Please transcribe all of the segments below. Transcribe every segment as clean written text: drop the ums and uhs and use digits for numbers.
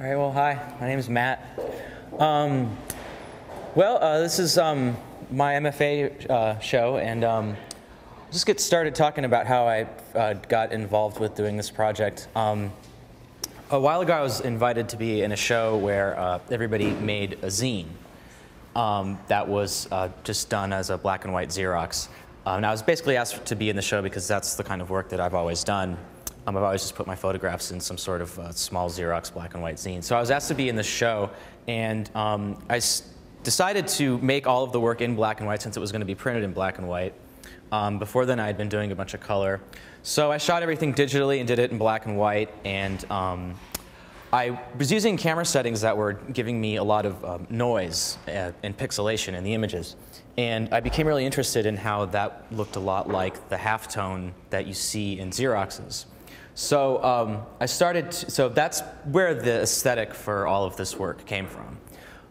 All right, well, hi, my name is Matt. This is my MFA show, and just get started talking about how I got involved with doing this project. A while ago, I was invited to be in a show where everybody made a zine that was just done as a black and white Xerox. And I was basically asked to be in the show because that's the kind of work that I've always done. I've always just put my photographs in some sort of small Xerox black and white zine. So I was asked to be in the show, and decided to make all of the work in black and white since it was going to be printed in black and white. Before then, I had been doing a bunch of color. So I shot everything digitally and did it in black and white, and I was using camera settings that were giving me a lot of noise and pixelation in the images. And I became really interested in how that looked a lot like the halftone that you see in Xeroxes. So so that's where the aesthetic for all of this work came from.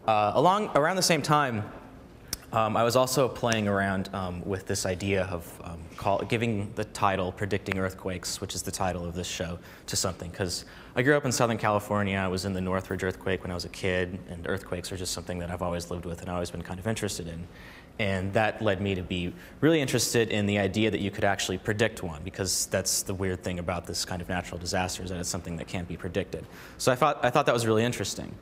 Around the same time, I was also playing around with this idea of giving the title Predicting Earthquakes, which is the title of this show, to something. Because I grew up in Southern California. I was in the Northridge earthquake when I was a kid, and earthquakes are just something that I've always lived with and I've always been kind of interested in. And that led me to be really interested in the idea that you could actually predict one, because that's the weird thing about this kind of natural disasters, that it's something that can't be predicted. So I thought that was really interesting.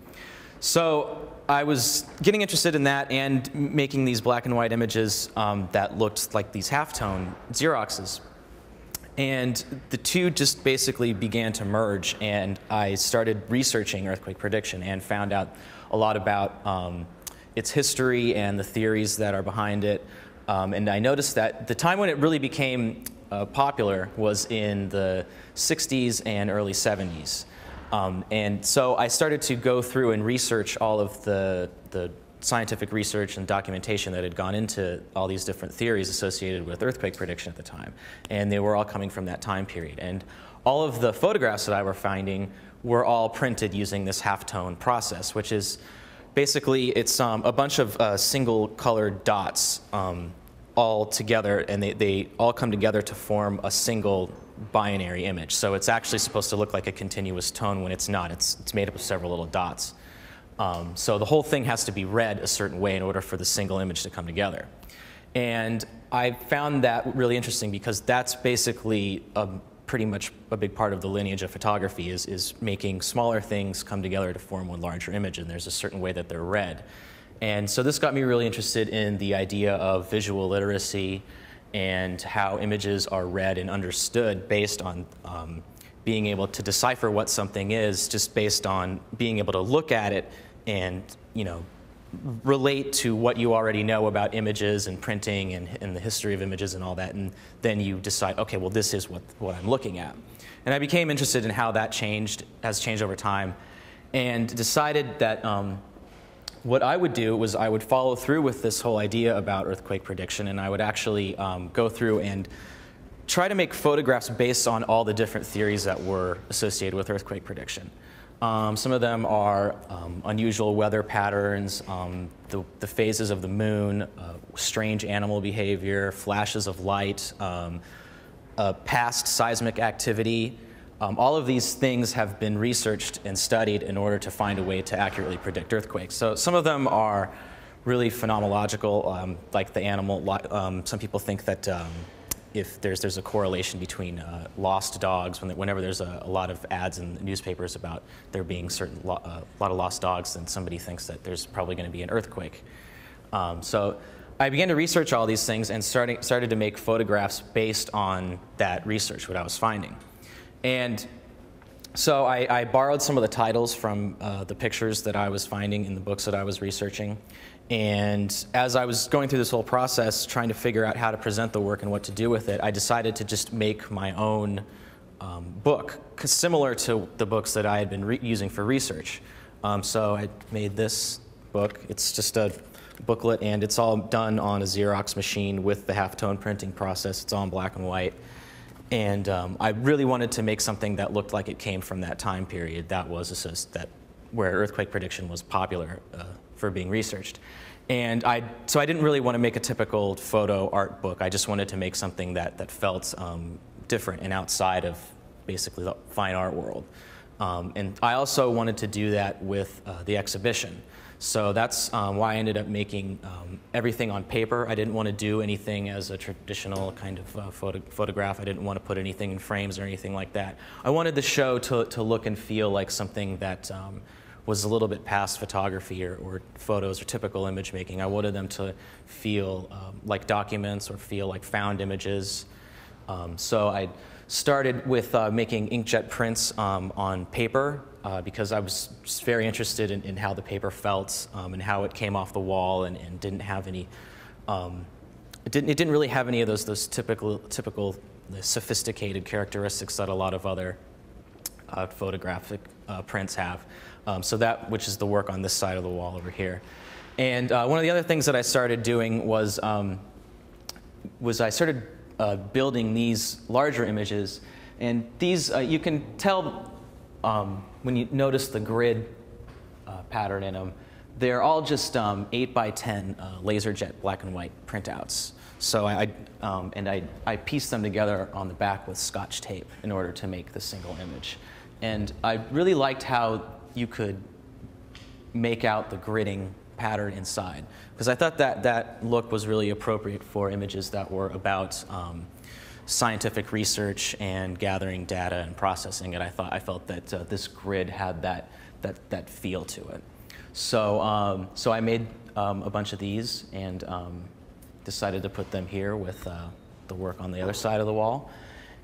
So I was getting interested in that and making these black and white images that looked like these halftone Xeroxes. And the two just basically began to merge, and I started researching earthquake prediction and found out a lot about its history and the theories that are behind it. And I noticed that the time when it really became popular was in the 60s and early 70s. And so I started to go through and research all of the scientific research and documentation that had gone into all these different theories associated with earthquake prediction at the time. And they were all coming from that time period. And all of the photographs that I were finding were all printed using this halftone process, which is basically, it's a bunch of single colored dots all together, and they all come together to form a single binary image. So it's actually supposed to look like a continuous tone when it's not. It's made up of several little dots. So the whole thing has to be read a certain way in order for the single image to come together. And I found that really interesting because that's basically pretty much a big part of the lineage of photography is making smaller things come together to form one larger image, and there's a certain way that they're read. And so this got me really interested in the idea of visual literacy and how images are read and understood based on being able to decipher what something is just based on being able to look at it and, you know, relate to what you already know about images and printing and the history of images and all that, and then you decide, okay, well, this is what I'm looking at. And I became interested in how that has changed over time, and decided that what I would do was I would follow through with this whole idea about earthquake prediction, and I would actually go through and try to make photographs based on all the different theories that were associated with earthquake prediction. Some of them are unusual weather patterns, the phases of the moon, strange animal behavior, flashes of light, past seismic activity. All of these things have been researched and studied in order to find a way to accurately predict earthquakes. So some of them are really phenomenological, like the animal. Some people think that if there's a correlation between lost dogs, whenever there's a lot of ads in the newspapers about there being a lot of lost dogs, then somebody thinks that there's probably going to be an earthquake. So I began to research all these things and started to make photographs based on that research, what I was finding. And so I borrowed some of the titles from the pictures that I was finding in the books that I was researching. And as I was going through this whole process, trying to figure out how to present the work and what to do with it, I decided to just make my own book, similar to the books that I had been using for research. So I made this book. It's just a booklet, and it's all done on a Xerox machine with the halftone printing process. It's all in black and white. And I really wanted to make something that looked like it came from that time period that was where earthquake prediction was popular for being researched. And so I didn't really want to make a typical photo art book. I just wanted to make something that felt different and outside of basically the fine art world. And I also wanted to do that with the exhibition. So that's why I ended up making everything on paper. I didn't want to do anything as a traditional kind of photograph. I didn't want to put anything in frames or anything like that. I wanted the show to look and feel like something that was a little bit past photography or photos or typical image making. I wanted them to feel like documents or feel like found images. So I started with making inkjet prints on paper because I was just very interested in how the paper felt and how it came off the wall and didn't have any, it didn't really have any of those typical sophisticated characteristics that a lot of other photographic prints have. So that, which is the work on this side of the wall over here. And one of the other things that I started doing was I started building these larger images, and these you can tell when you notice the grid pattern in them. They're all just 8 by 10 LaserJet black and white printouts. So I pieced them together on the back with Scotch tape in order to make the single image. And I really liked how you could make out the gridding pattern inside, because I thought that look was really appropriate for images that were about scientific research and gathering data and processing it. I felt that this grid had that feel to it. So so I made a bunch of these and decided to put them here with the work on the other side of the wall.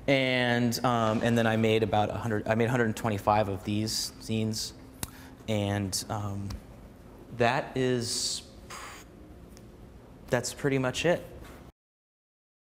And then I made about 125 of these zines, and that's pretty much it.